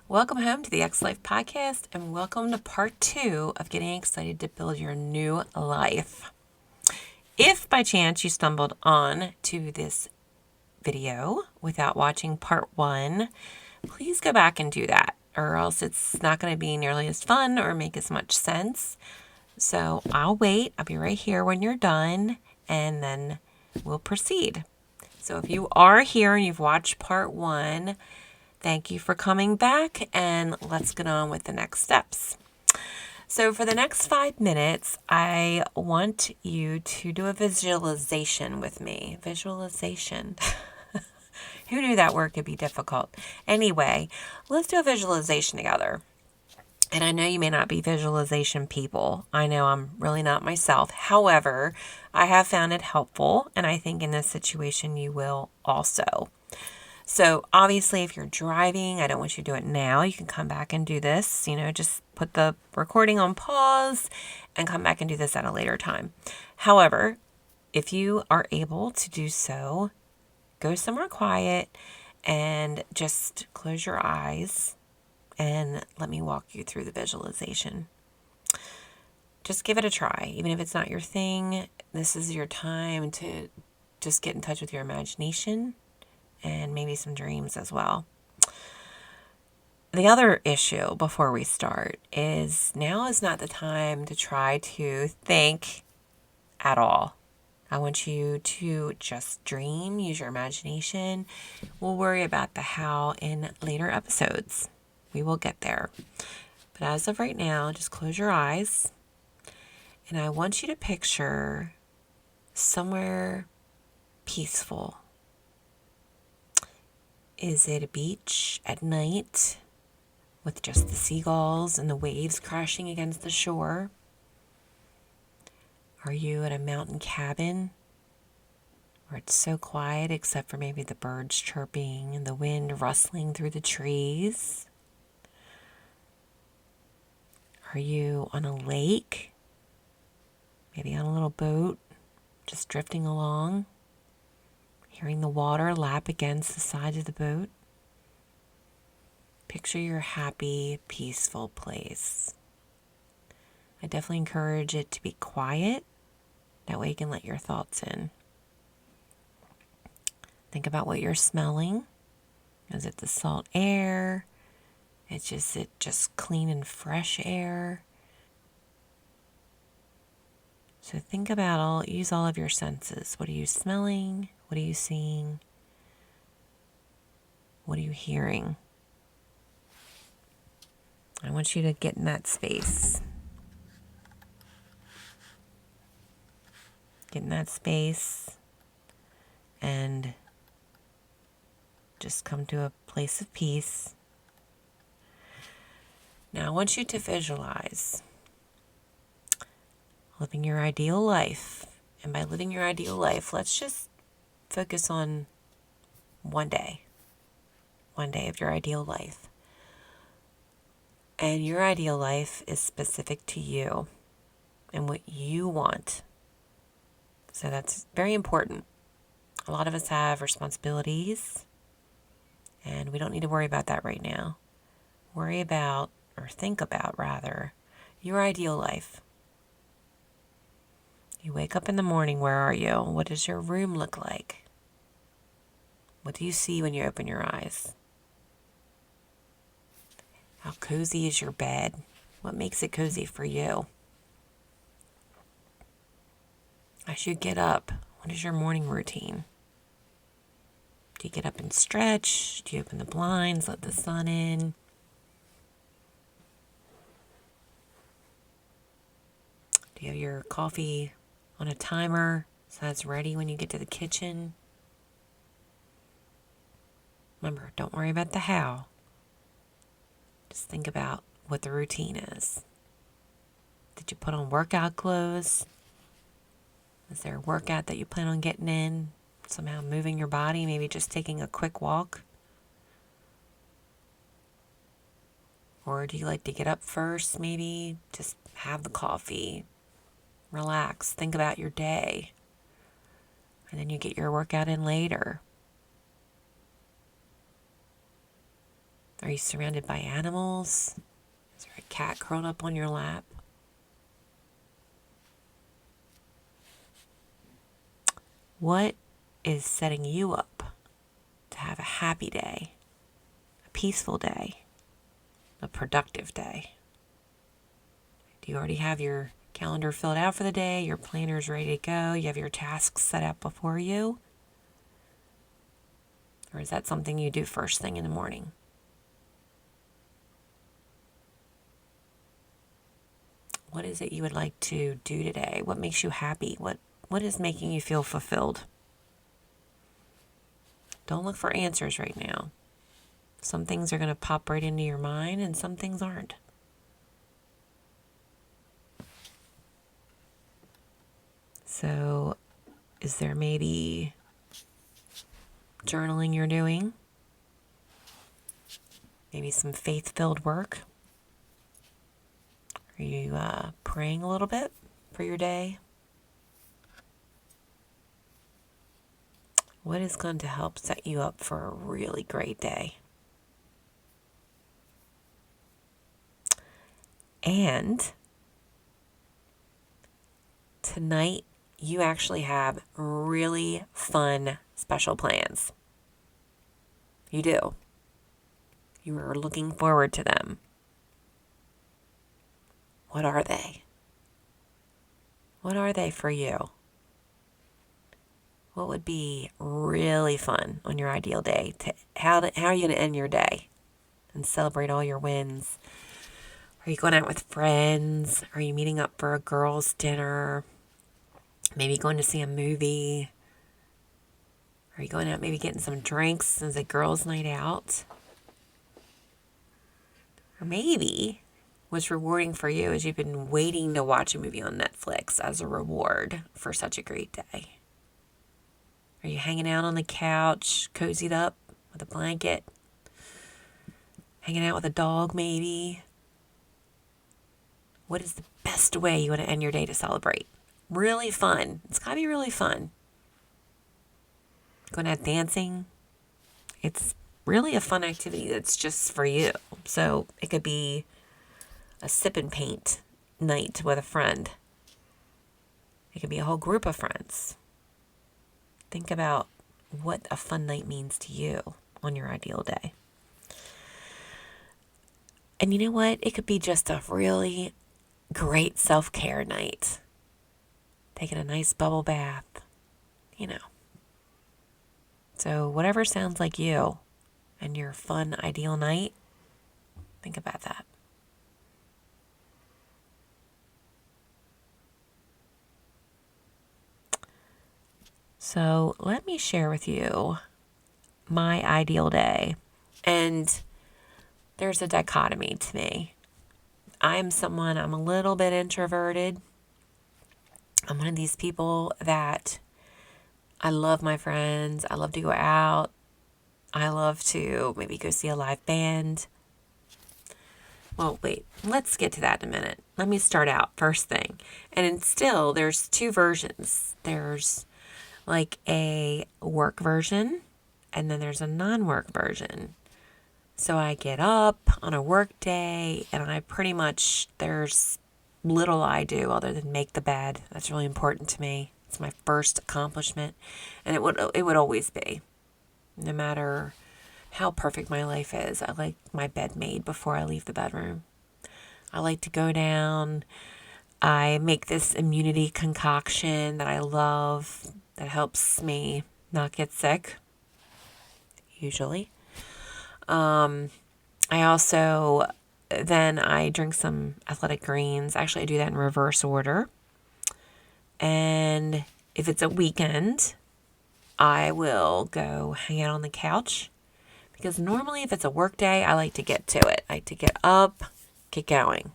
Welcome home to the X Life Podcast, and welcome to part 2 of getting excited to build your new life. If by chance you stumbled on to this video without watching part 1, please go back and do that, or else it's not going to be nearly as fun or make as much sense. So I'll wait. I'll be right here when you're done, and then we'll proceed. So if you are here and you've watched part 1, thank you for coming back, and let's get on with the next steps. So for the next 5 minutes, I want you to do a visualization with me. Visualization. Who knew that word could be difficult? Anyway, let's do a visualization together. And I know you may not be visualization people. I know I'm really not myself. However, I have found it helpful, and I think in this situation you will also. So obviously, if you're driving, I don't want you to do it now. You can come back and do this. Just put the recording on pause and come back and do this at a later time. However, if you are able to do so, go somewhere quiet and just close your eyes and let me walk you through the visualization. Just give it a try. Even if it's not your thing, this is your time to just get in touch with your imagination and maybe some dreams as well. The other issue before we start is now is not the time to try to think at all. I want you to just dream, use your imagination. We'll worry about the how in later episodes. We will get there. But as of right now, just close your eyes. And I want you to picture somewhere peaceful. Is it a beach at night with just the seagulls and the waves crashing against the shore? Are you at a mountain cabin where it's so quiet except for maybe the birds chirping and the wind rustling through the trees? Are you on a lake? Maybe on a little boat, just drifting along? Hearing the water lap against the side of the boat. Picture your happy, peaceful place. I definitely encourage it to be quiet. That way you can let your thoughts in. Think about what you're smelling. Is it the salt air? Is it just clean and fresh air? So think about use all of your senses. What are you smelling? What are you seeing? What are you hearing? I want you to get in that space. Get in that space and just come to a place of peace. Now I want you to visualize living your ideal life. And by living your ideal life, let's just focus on one day of your ideal life. And your ideal life is specific to you and what you want. So that's very important. A lot of us have responsibilities, and we don't need to worry about that right now. Worry about, or think about rather, your ideal life. You wake up in the morning, where are you? What does your room look like? What do you see when you open your eyes? How cozy is your bed? What makes it cozy for you? As you get up, what is your morning routine? Do you get up and stretch? Do you open the blinds, let the sun in? Do you have your coffee on a timer so that's ready when you get to the kitchen? Remember, don't worry about the how. Just think about what the routine is. Did you put on workout clothes? Is there a workout that you plan on getting in? Somehow moving your body, maybe just taking a quick walk? Or do you like to get up first, maybe just have the coffee, relax, think about your day, and then you get your workout in later? Are you surrounded by animals? Is there a cat curled up on your lap? What is setting you up to have a happy day, a peaceful day, a productive day? Do you already have your calendar filled out for the day? Your planner's ready to go? You have your tasks set out before you? Or is that something you do first thing in the morning? What is it you would like to do today? What makes you happy? What is making you feel fulfilled? Don't look for answers right now. Some things are going to pop right into your mind and some things aren't. So, is there maybe journaling you're doing? Maybe some faith-filled work? Are you praying a little bit for your day? What is going to help set you up for a really great day? And tonight, you actually have really fun special plans. You do. You are looking forward to them. What are they? What are they for you? What would be really fun on your ideal day? How are you going to end your day and celebrate all your wins? Are you going out with friends? Are you meeting up for a girls' dinner? Maybe going to see a movie? Are you going out maybe getting some drinks as a girls' night out? Or maybe what's rewarding for you is you've been waiting to watch a movie on Netflix as a reward for such a great day. Are you hanging out on the couch, cozied up with a blanket? Hanging out with a dog maybe? What is the best way you want to end your day to celebrate? Really fun. It's got to be really fun. Going out dancing. It's really a fun activity that's just for you. So it could be a sip and paint night with a friend. It could be a whole group of friends. Think about what a fun night means to you on your ideal day. And you know what? It could be just a really great self-care night. Taking a nice bubble bath, So whatever sounds like you and your fun, ideal night, think about that. So let me share with you my ideal day. And there's a dichotomy to me. I'm a little bit introverted. I'm one of these people that I love my friends. I love to go out. I love to maybe go see a live band. Well, wait, let's get to that in a minute. Let me start out first thing. And still, there's two versions. There's like a work version, and then there's a non-work version. So I get up on a work day, and there's little I do other than make the bed. That's really important to me. It's my first accomplishment, and it would always be. No matter how perfect my life is, I like my bed made before I leave the bedroom. I like to go down. I make this immunity concoction that I love that helps me not get sick, usually. I also, then I drink some athletic greens. Actually, I do that in reverse order. And if it's a weekend, I will go hang out on the couch. Because normally if it's a work day, I like to get to it. I like to get up, get going.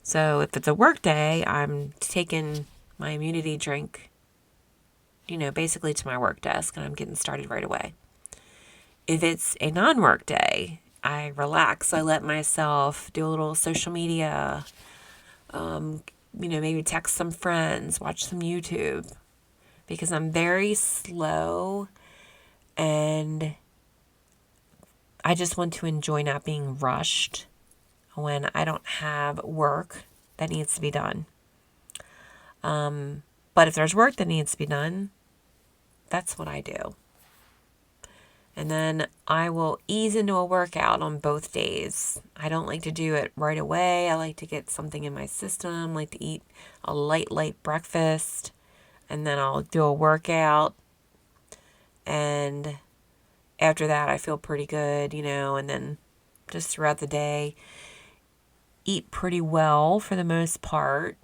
So if it's a work day, I'm taking my immunity drink, basically to my work desk, and I'm getting started right away. If it's a non-work day, I relax. I let myself do a little social media, maybe text some friends, watch some YouTube, because I'm very slow and I just want to enjoy not being rushed when I don't have work that needs to be done. But if there's work that needs to be done, that's what I do. And then I will ease into a workout on both days. I don't like to do it right away. I like to get something in my system, like to eat a light breakfast, and then I'll do a workout. And after that, I feel pretty good, and then just throughout the day, eat pretty well for the most part.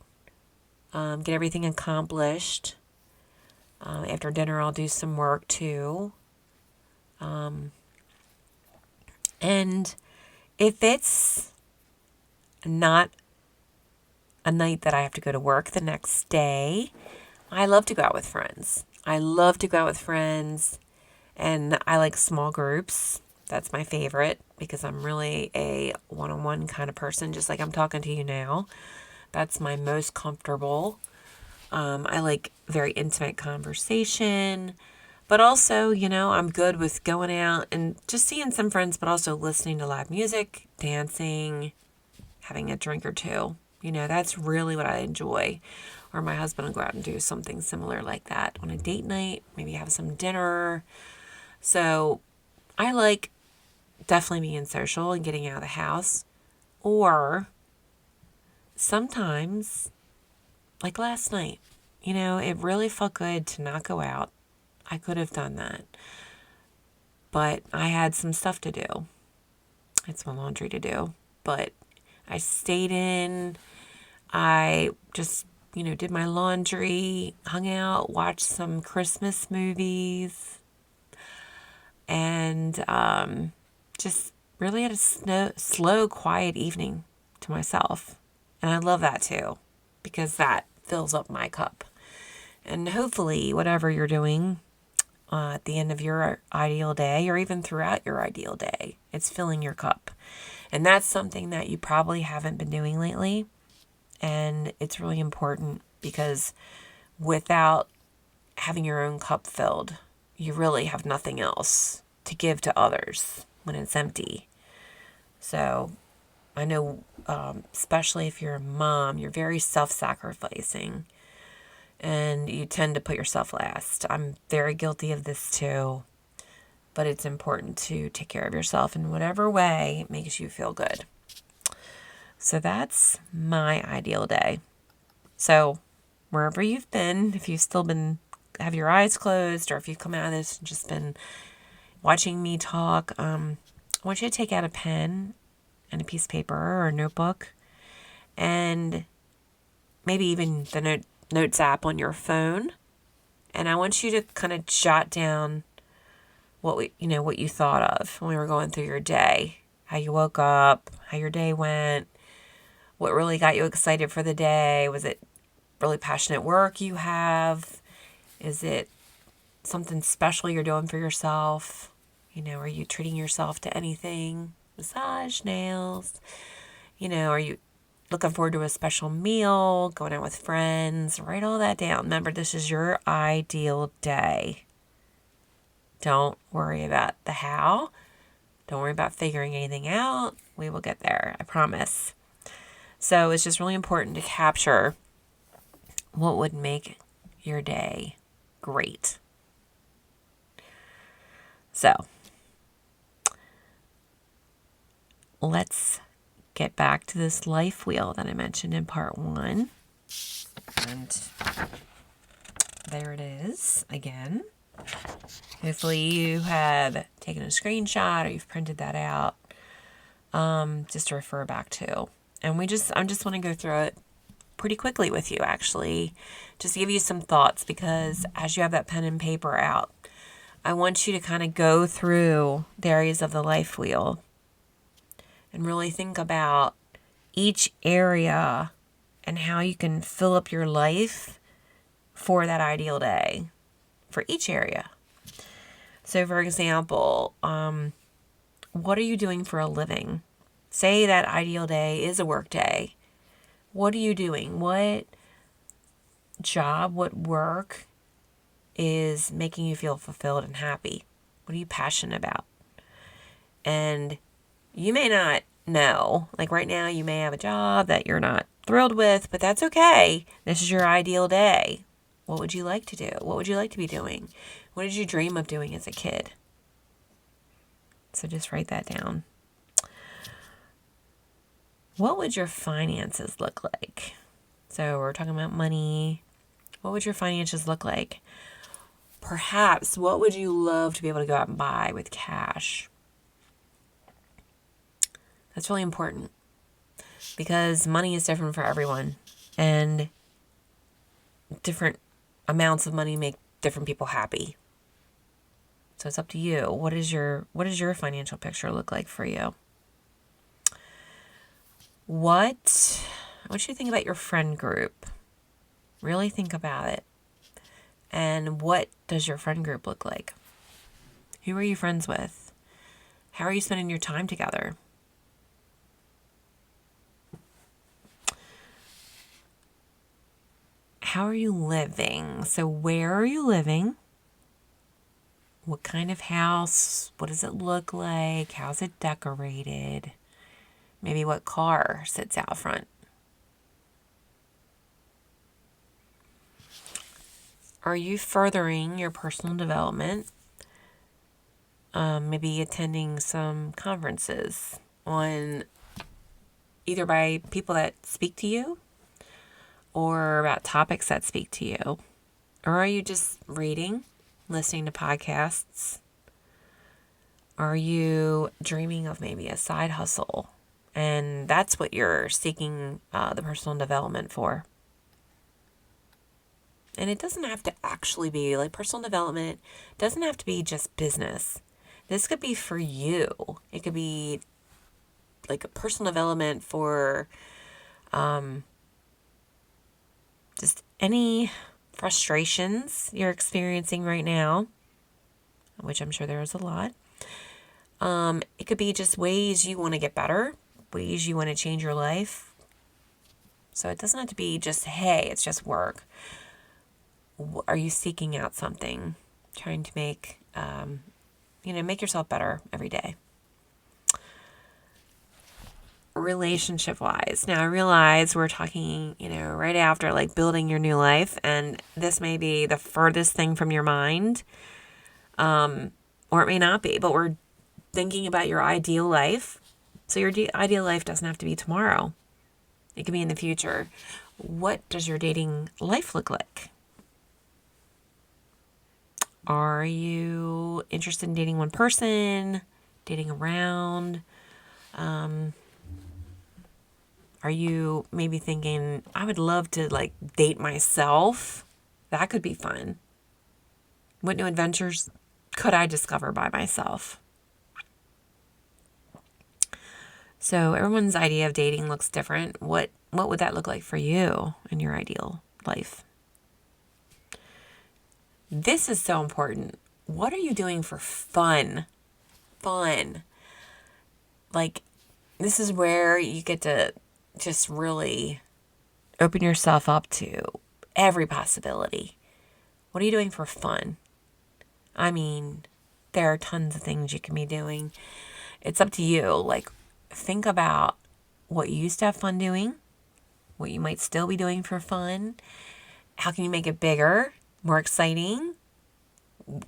Get everything accomplished. After dinner, I'll do some work too. And if it's not a night that I have to go to work the next day, I love to go out with friends. And I like small groups. That's my favorite because I'm really a one-on-one kind of person, just like I'm talking to you now. That's my most comfortable. I like very intimate conversation, but also, I'm good with going out and just seeing some friends, but also listening to live music, dancing, having a drink or two. That's really what I enjoy. Or my husband will go out and do something similar like that on a date night, maybe have some dinner. So I like definitely being social and getting out of the house. Or sometimes, like last night, it really felt good to not go out. I could have done that. But I had some stuff to do. I had some laundry to do. But I stayed in. I just, did my laundry, hung out, watched some Christmas movies, and just really had a slow, quiet evening to myself. And I love that too, because that fills up my cup. And hopefully, whatever you're doing at the end of your ideal day, or even throughout your ideal day, it's filling your cup. And that's something that you probably haven't been doing lately. And it's really important because without having your own cup filled, you really have nothing else to give to others when it's empty. So I know, especially if you're a mom, you're very self-sacrificing and you tend to put yourself last. I'm very guilty of this too, but it's important to take care of yourself in whatever way makes you feel good. So that's my ideal day. So wherever you've been, if you've still have your eyes closed, or if you've come out of this and just been watching me talk, I want you to take out a pen and a piece of paper or a notebook, and maybe even the notes app on your phone. And I want you to kind of jot down what you thought of when we were going through your day, how you woke up, how your day went, what really got you excited for the day. Was it really passionate work you have? Is it something special you're doing for yourself? Are you treating yourself to anything? Massage, nails? Are you looking forward to a special meal, going out with friends? Write all that down. Remember, this is your ideal day. Don't worry about the how. Don't worry about figuring anything out. We will get there, I promise. So it's just really important to capture what would make your day great. So let's get back to this life wheel that I mentioned in part 1. And there it is again. Hopefully you have taken a screenshot or you've printed that out, just to refer back to. And I just want to go through it pretty quickly with you, actually, just to give you some thoughts, because as you have that pen and paper out, I want you to kind of go through the areas of the life wheel and really think about each area and how you can fill up your life for that ideal day for each area. So, for example, what are you doing for a living? Say that ideal day is a work day. What are you doing? What job, what work is making you feel fulfilled and happy? What are you passionate about? And you may not know, like right now, you may have a job that you're not thrilled with, but that's okay. This is your ideal day. What would you like to do? What would you like to be doing? What did you dream of doing as a kid? So just write that down. What would your finances look like? So we're talking about money. What would your finances look like? Perhaps, what would you love to be able to go out and buy with cash? That's really important because money is different for everyone, and different amounts of money make different people happy. So it's up to you. What does your financial picture look like for you? What do you think about your friend group? Really think about it. And what does your friend group look like? Who are you friends with? How are you spending your time together? How are you living? So where are you living? What kind of house? What does it look like? How's it decorated? Maybe what car sits out front? Are you furthering your personal development? Maybe attending some conferences on either by people that speak to you or about topics that speak to you. Or are you just reading, listening to podcasts? Are you dreaming of maybe a side hustle? And that's what you're seeking the personal development for. And it doesn't have to actually be like personal development, doesn't have to be just business. This could be for you. It could be like a personal development for just any frustrations you're experiencing right now, which I'm sure there is a lot. It could be just ways you want to get better, ways you want to change your life. So it doesn't have to be just, hey, it's just work. Are you seeking out something, trying to make, make yourself better every day? Relationship-wise. Now, I realize we're talking, right after like building your new life, and this may be the furthest thing from your mind, or it may not be, but we're thinking about your ideal life. So your ideal life doesn't have to be tomorrow. It can be in the future. What does your dating life look like? Are you interested in dating one person, dating around? Are you maybe thinking, I would love to like date myself? That could be fun. What new adventures could I discover by myself? So everyone's idea of dating looks different. What would that look like for you in your ideal life? This is so important. What are you doing for fun? Fun. Like, this is where you get to just really open yourself up to every possibility. What are you doing for fun? I mean, there are tons of things you can be doing. It's up to you. Like, think about what you used to have fun doing, what you might still be doing for fun. How can you make it bigger, more exciting?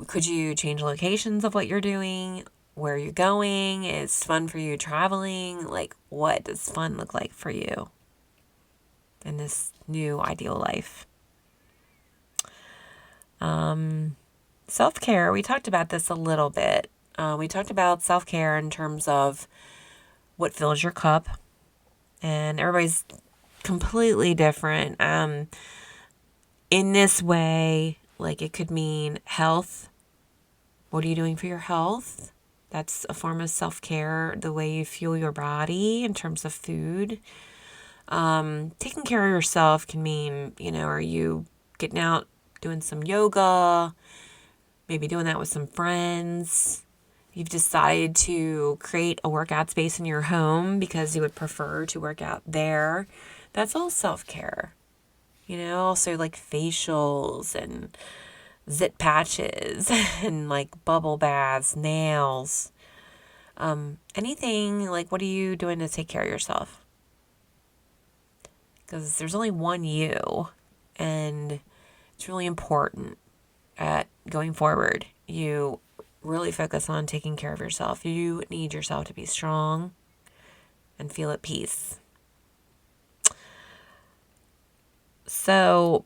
Could you change locations of what you're doing? Where you're going? Is fun for you traveling? Like, what does fun look like for you in this new ideal life? Self-care, we talked about this a little bit. We talked about self-care in terms of what fills your cup, and everybody's completely different. In this way, like it could mean health. What are you doing for your health? That's a form of self-care, the way you fuel your body in terms of food. Taking care of yourself can mean, are you getting out, doing some yoga, maybe doing that with some friends. You've decided to create a workout space in your home because you would prefer to work out there. That's all self-care. Also like facials and zit patches and like bubble baths, nails. Anything, like, what are you doing to take care of yourself? Because there's only one you, and it's really important at going forward. You really focus on taking care of yourself. You need yourself to be strong and feel at peace. So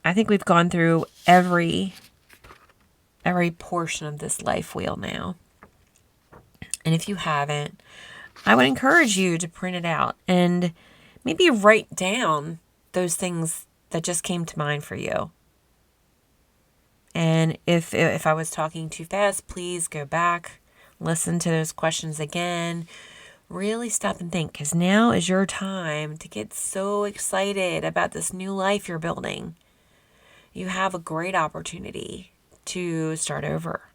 I think we've gone through every portion of this life wheel now. And if you haven't, I would encourage you to print it out and maybe write down those things that just came to mind for you. And if I was talking too fast, please go back, listen to those questions again. Really stop and think, because now is your time to get so excited about this new life you're building. You have a great opportunity to start over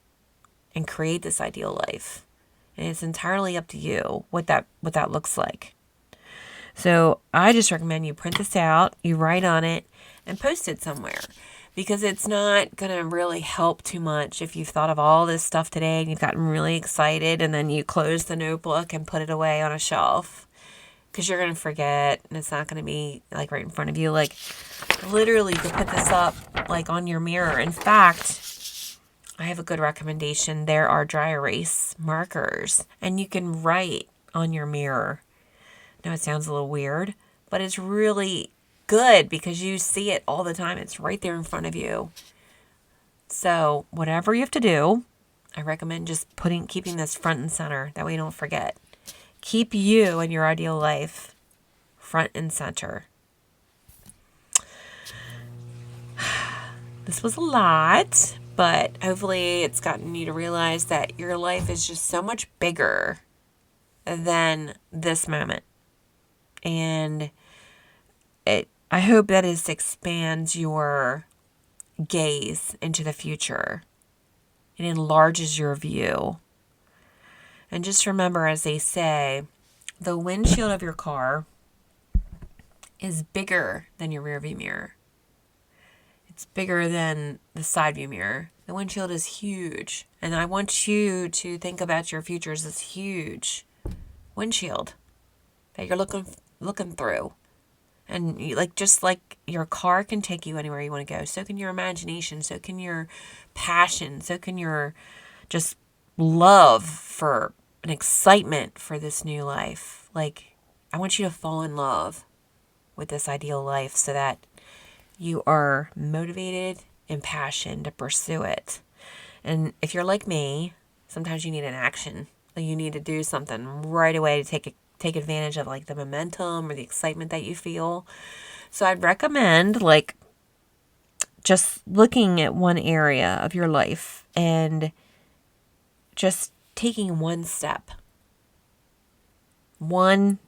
and create this ideal life. And it's entirely up to you what that looks like. So I just recommend you print this out, you write on it, and post it somewhere. Because it's not going to really help too much if you've thought of all this stuff today and you've gotten really excited and then you close the notebook and put it away on a shelf. Because you're going to forget and it's not going to be like right in front of you. Like literally you could put this up like on your mirror. In fact, I have a good recommendation. There are dry erase markers and you can write on your mirror. I know it sounds a little weird, but it's really good because you see it all the time. It's right there in front of you. So whatever you have to do, I recommend just keeping this front and center. That way you don't forget. Keep you and your ideal life front and center. This was a lot, but hopefully it's gotten you to realize that your life is just so much bigger than this moment. And I hope that it expands your gaze into the future. It enlarges your view. And just remember, as they say, the windshield of your car is bigger than your rearview mirror. It's bigger than the side view mirror. The windshield is huge. And I want you to think about your future as this huge windshield that you're looking through. And just like your car can take you anywhere you want to go, so can your imagination, so can your passion, so can your just love for an excitement for this new life. Like, I want you to fall in love with this ideal life so that you are motivated and passionate to pursue it. And if you're like me, sometimes you need an action. Like you need to do something right away to take advantage of like the momentum or the excitement that you feel. So I'd recommend like just looking at one area of your life and just taking one step. One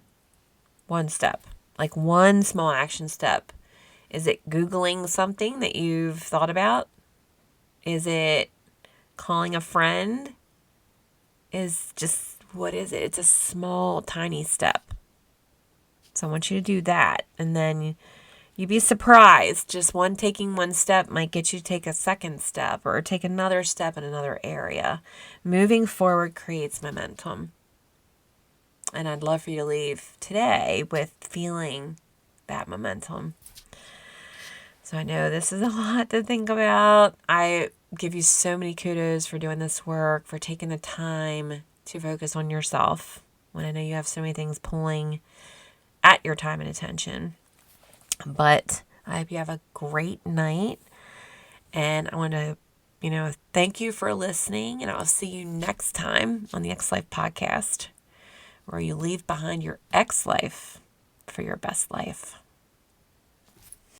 step. Like one small action step. Is it Googling something that you've thought about? Is it calling a friend? What is it? It's a small, tiny step. So I want you to do that. And then you'd be surprised. Taking one step might get you to take a second step or take another step in another area. Moving forward creates momentum. And I'd love for you to leave today with feeling that momentum. So I know this is a lot to think about. I give you so many kudos for doing this work, for taking the time to focus on yourself when I know you have so many things pulling at your time and attention. But I hope you have a great night. And I want to, thank you for listening. And I'll see you next time on the X Life podcast, where you leave behind your X life for your best life.